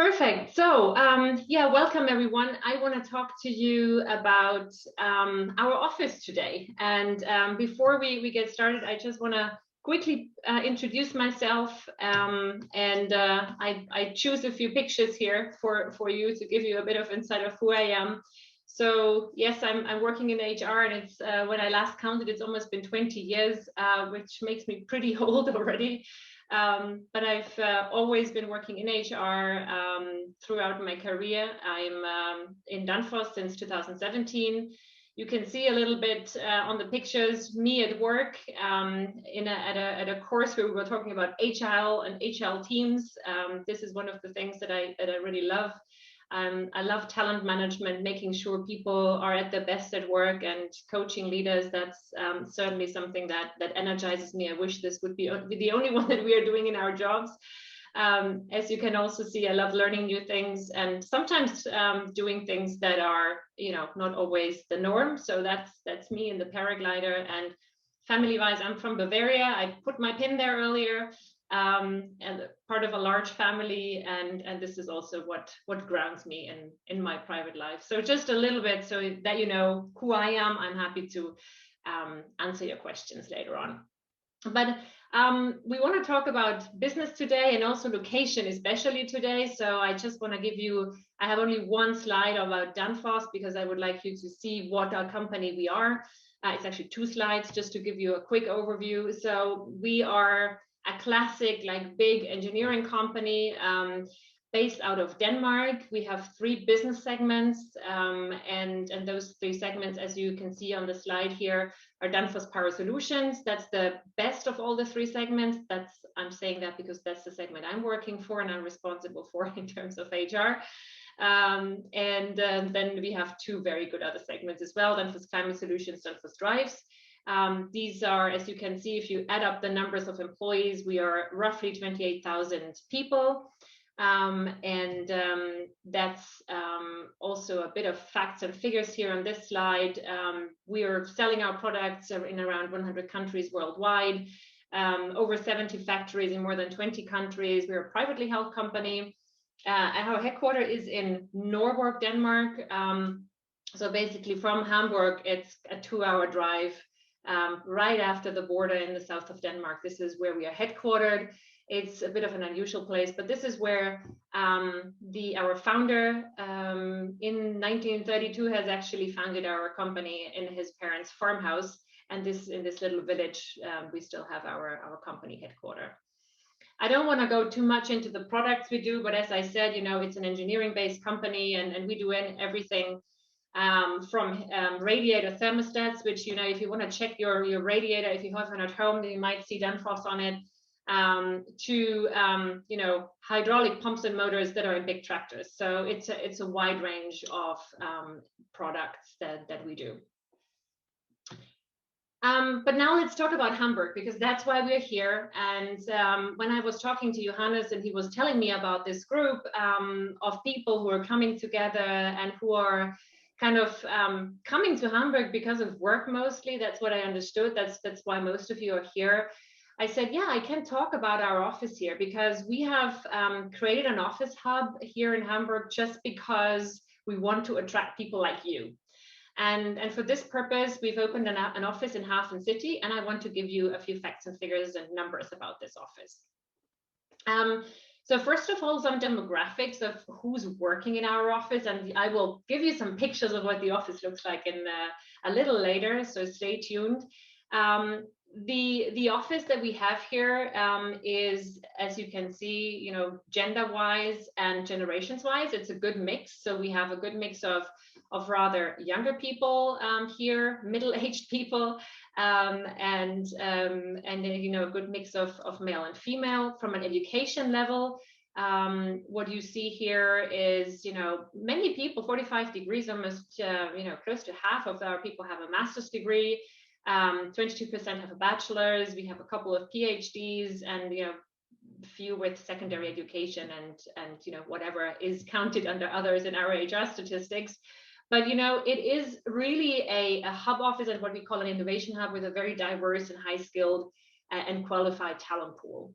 Perfect. So, yeah, welcome everyone. I want to talk to you about our office today. And before we get started, I just want to quickly introduce myself. I choose a few pictures here for you to give you a bit of insight of who I am. So yes, I'm working in HR, and it's when I last counted, it's almost been 20 years, which makes me pretty old already. But I've always been working in HR throughout my career. I'm in Danfoss since 2017. You can see a little bit on the pictures, me at work at a course where we were talking about Agile and Agile teams. This is one of the things that I really love. I love talent management, making sure people are at their best at work, and coaching leaders. That's certainly something that energizes me. I wish this would be the only one that we are doing in our jobs. As you can also see, I love learning new things, and sometimes doing things that are, not always the norm. So that's me in the paraglider. And family-wise, I'm from Bavaria. I put my pin there earlier. And part of a large family, and this is also what grounds me in my private life. So just a little bit so that you know who I am. I'm happy to answer your questions later on. But we want to talk about business today, and also location, especially today. So I just want to give you, I have only one slide about Danfoss because I would like you to see what our company we are. It's actually two slides just to give you a quick overview. So we are a classic, like, big engineering company based out of Denmark. We have three business segments, and those three segments, as you can see on the slide here, are Danfoss Power Solutions. That's the best of all the three segments. I'm saying that because that's the segment I'm working for and I'm responsible for in terms of HR. Then we have two very good other segments as well, Danfoss Climate Solutions, Danfoss Drives. These are, as you can see, if you add up the numbers of employees, we are roughly 28,000 people. That's also a bit of facts and figures here on this slide. We are selling our products in around 100 countries worldwide, over 70 factories in more than 20 countries. We're a privately held company. Our headquarters is in Norborg, Denmark. So basically from Hamburg, it's a 2-hour drive right after the border in the south of Denmark. This is where we are headquartered. It's a bit of an unusual place, but this is where our founder in 1932 has actually founded our company in his parents' farmhouse. And in this little village, we still have our company headquarters. I don't want to go too much into the products we do, but as I said, it's an engineering-based company, and we do everything from radiator thermostats, which, if you want to check your radiator, if you have one at home, then you might see Danfoss on it, to hydraulic pumps and motors that are in big tractors. So it's a wide range of products that we do. But now let's talk about Hamburg, because that's why we're here. And when I was talking to Johannes, and he was telling me about this group of people who are coming together and who are kind of coming to Hamburg because of work mostly, that's what I understood. That's why most of you are here. I said, yeah, I can talk about our office here, because we have created an office hub here in Hamburg just because we want to attract people like you. And for this purpose, we've opened an office in Hafen City, and I want to give you a few facts and figures and numbers about this office. So first of all, some demographics of who's working in our office, and I will give you some pictures of what the office looks like in a little later, so stay tuned. The office that we have here is, as you can see, gender-wise and generations-wise, it's a good mix. So we have a good mix of rather younger people here, middle-aged people, and a good mix of male and female. From an education level, what you see here is, many people, 45 degrees, almost, close to half of our people have a master's degree. 22% have a bachelor's. We have a couple of PhDs, and few with secondary education, and whatever is counted under others in our HR statistics. But it is really a hub office, and what we call an innovation hub, with a very diverse and high skilled and qualified talent pool.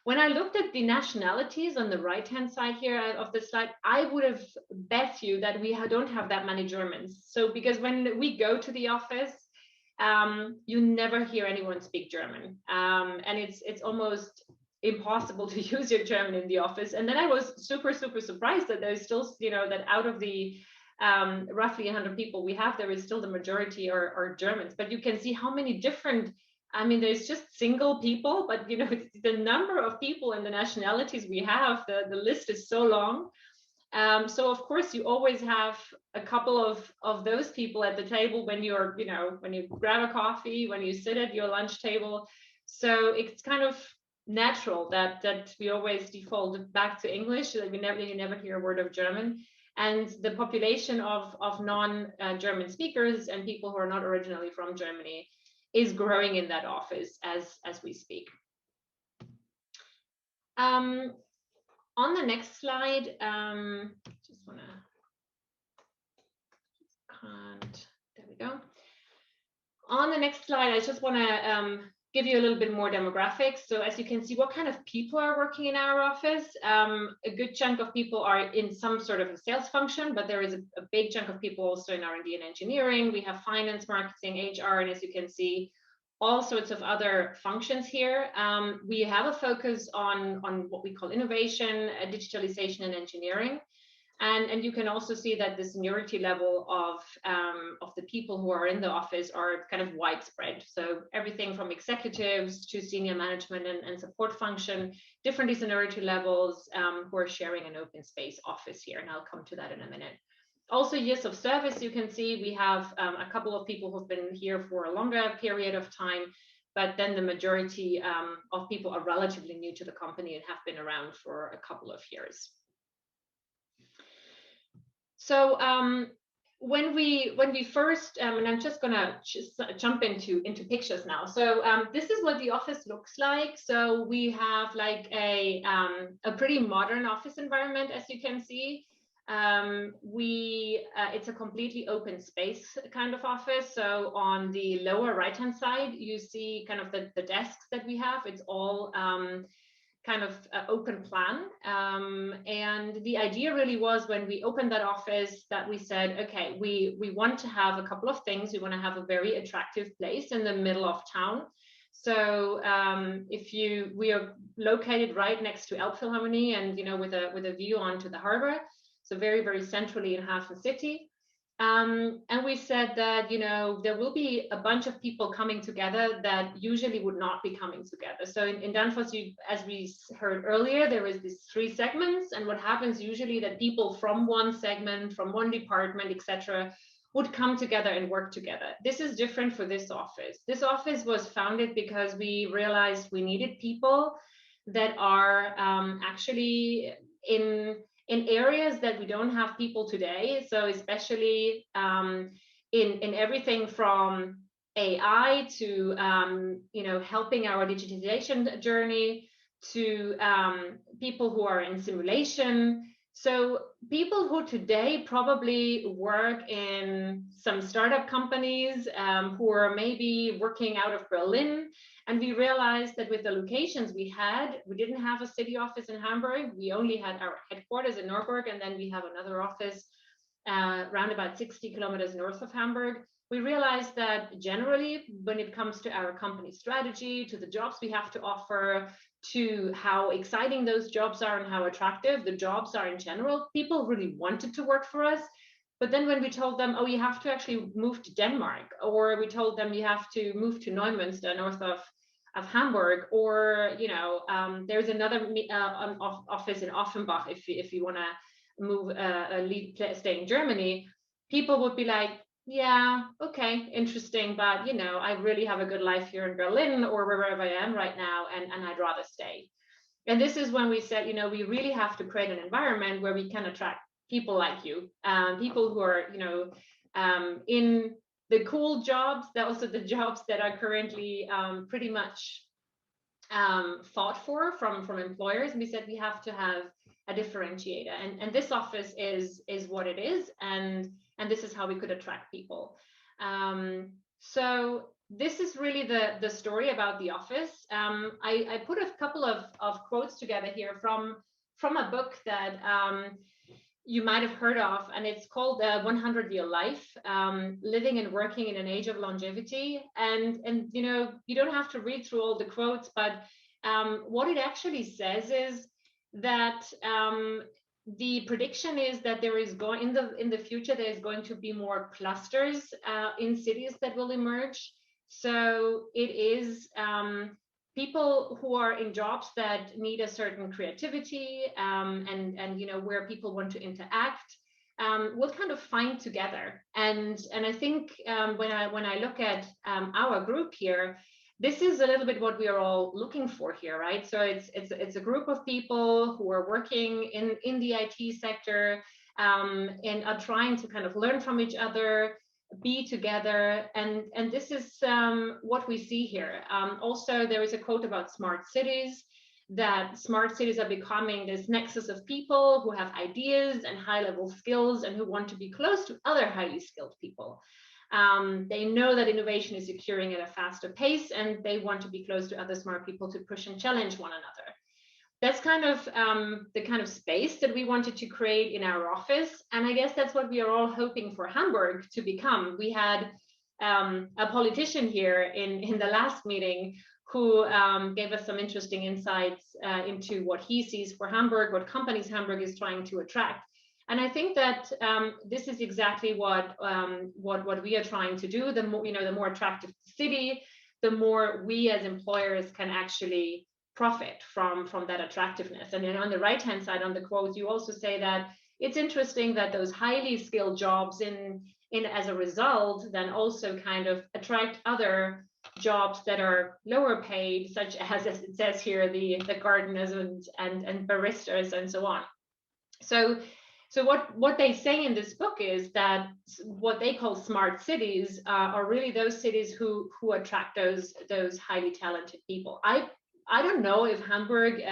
When I looked at the nationalities on the right-hand side here of the slide, I would have bet you that we don't have that many Germans. So because when we go to the office, you never hear anyone speak German. And it's almost impossible to use your German in the office. And then I was super, super surprised that there's still, that out of the roughly 100 people we have, there is still the majority are Germans. But you can see how many different, there's just single people, but the number of people and the nationalities we have, the list is so long. So of course you always have a couple of those people at the table when you're, when you grab a coffee, when you sit at your lunch table. So it's kind of natural that we always default back to English, so that you never hear a word of German. And the population of non-German speakers and people who are not originally from Germany is growing in that office as we speak. On the next slide, just wanna, there we go. On the next slide, I just wanna give you a little bit more demographics. So as you can see, what kind of people are working in our office? A good chunk of people are in some sort of a sales function, but there is a big chunk of people also in R&D and engineering. We have finance, marketing, HR, and as you can see, all sorts of other functions here. We have a focus on what we call innovation, digitalization, and engineering. And you can also see that the seniority level of the people who are in the office are kind of widespread. So everything from executives to senior management and support function, different seniority levels who are sharing an open space office here. And I'll come to that in a minute. Also, years of service, you can see we have a couple of people who've been here for a longer period of time, but then the majority of people are relatively new to the company and have been around for a couple of years. So when we first, and I'm just gonna jump into pictures now. So this is what the office looks like. So we have like a pretty modern office environment, as you can see. It's a completely open space kind of office. So on the lower right hand side, you see kind of the desks that we have. It's all kind of open plan. And the idea really was when we opened that office that we said, okay, we want to have a couple of things. We want to have a very attractive place in the middle of town. So we are located right next to Elbphilharmonie and, with a view onto the harbor. So very, very centrally in Hafen City. And we said that, there will be a bunch of people coming together that usually would not be coming together. So in Danfoss, as we heard earlier, there is these 3 segments. And what happens usually that people from one segment, from one department, etc., would come together and work together. This is different for this office. This office was founded because we realized we needed people that are actually in areas that we don't have people today. So especially in everything from AI to helping our digitization journey to people who are in simulation. So people who today probably work in some startup companies who are maybe working out of Berlin. And we realized that with the locations we didn't have a city office in Hamburg. We only had our headquarters in Nuremberg, and then we have another office around about 60 kilometers north of Hamburg. We realized that generally, when it comes to our company strategy, to the jobs we have to offer, to how exciting those jobs are and how attractive the jobs are in general, people really wanted to work for us. But then when we told them, oh, you have to actually move to Denmark, or we told them you have to move to Neumünster, north of Hamburg, or there's another office in Offenbach if you want to move stay in Germany, people would be like, yeah, okay, interesting, but I really have a good life here in Berlin or wherever I am right now, and I'd rather stay. And this is when we said, we really have to create an environment where we can attract people like you, people who are, in the cool jobs, that also the jobs that are currently pretty much fought for from employers. And we said we have to have a differentiator, and this office is what it is, and this is how we could attract people. So this is really the story about the office. I put a couple of quotes together here from a book that you might have heard of, and it's called The 100-Year Life, Living and Working in an Age of Longevity. And you know, you don't have to read through all the quotes, but what it actually says is that the prediction is that there is going in the future there is going to be more clusters in cities that will emerge. So it is people who are in jobs that need a certain creativity and you know where people want to interact will kind of find together. And I think when I look at our group here, this is a little bit what we are all looking for here, right? So it's a group of people who are working in the IT sector and are trying to kind of learn from each other, be together, and this is what we see here. Also, there is a quote about smart cities, that smart cities are becoming this nexus of people who have ideas and high-level skills and who want to be close to other highly skilled people. They know that innovation is occurring at a faster pace, and they want to be close to other smart people to push and challenge one another. That's kind of the kind of space that we wanted to create in our office. And I guess that's what we are all hoping for Hamburg to become. We had a politician here in the last meeting who gave us some interesting insights into what he sees for Hamburg, what companies Hamburg is trying to attract. And I think that this is exactly what we are trying to do. The more, you know, the more attractive the city, the more we as employers can actually profit from that attractiveness. And then on the right hand side on the quote, you also say that it's interesting that those highly skilled jobs in as a result then also kind of attract other jobs that are lower paid, such as it says here, the gardeners and baristas and so on. So what they say in this book is that what they call smart cities are really those cities who attract those highly talented people. I don't know if Hamburg,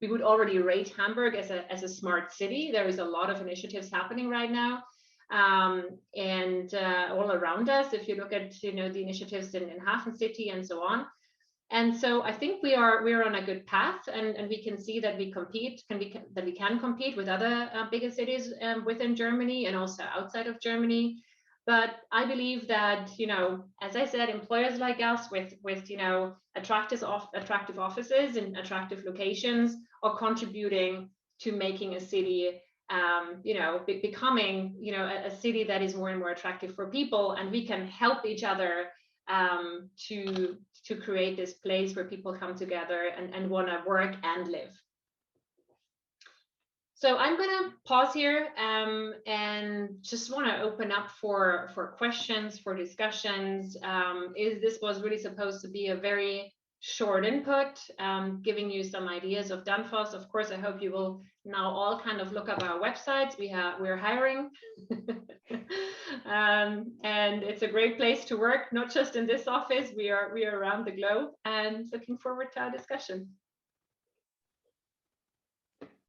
we would already rate Hamburg as a smart city. There is a lot of initiatives happening right now, and all around us. If you look at, you know, the initiatives in Hafen City and so on. And so I think we are on a good path, and we can see that we can compete with other bigger cities within Germany and also outside of Germany. But I believe that, you know, as I said, employers like us with you know attractive offices and attractive locations are contributing to making a city you know becoming, you know, a city that is more and more attractive for people, and we can help each other to create this place where people come together and want to work and live. So I'm going to pause here and just want to open up for questions, for discussions. This was really supposed to be a very short input, giving you some ideas of Danfoss. Of course, I hope you will now all kind of look up our websites. We're hiring, and it's a great place to work. Not just in this office, we are around the globe, and looking forward to our discussion.